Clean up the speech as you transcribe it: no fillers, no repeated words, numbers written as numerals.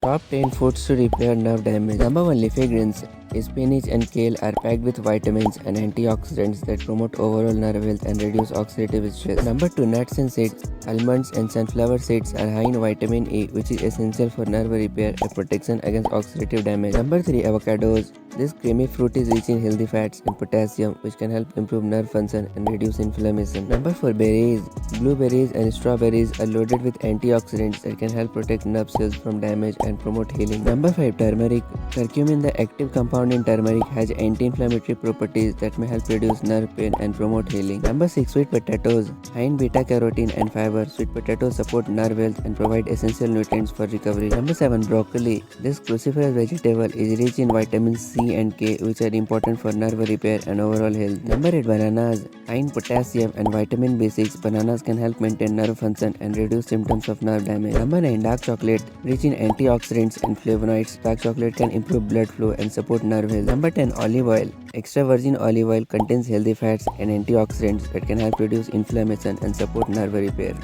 Top 10 foods to repair nerve damage. Number 1. Leafy greens. Spinach and kale are packed with vitamins and antioxidants that promote overall nerve health and reduce oxidative stress. Number 2. Nuts and seeds. Almonds and sunflower seeds are high in vitamin E, which is essential for nerve repair and protection against oxidative damage. Number 3. Avocados. This creamy fruit is rich in healthy fats and potassium, which can help improve nerve function and reduce inflammation. Number 4. Berries. Blueberries and strawberries are loaded with antioxidants that can help protect nerve cells from damage and promote healing. Number 5. Turmeric. Curcumin, the active compound in turmeric, has anti-inflammatory properties that may help reduce nerve pain and promote healing. Number 6. Sweet potatoes. High in beta-carotene and fiber, sweet potatoes support nerve health and provide essential nutrients for recovery. Number 7. Broccoli. This cruciferous vegetable is rich in vitamins C and K, which are important for nerve repair and overall health. Number 8. Bananas. High in potassium and vitamin B6, bananas can help maintain nerve function and reduce symptoms of nerve damage. Number 9. Dark chocolate. Rich in antioxidants and flavonoids, dark chocolate can improve blood flow and support nerve health. Number 10. Olive oil. Extra virgin olive oil contains healthy fats and antioxidants that can help reduce inflammation and support nerve repair.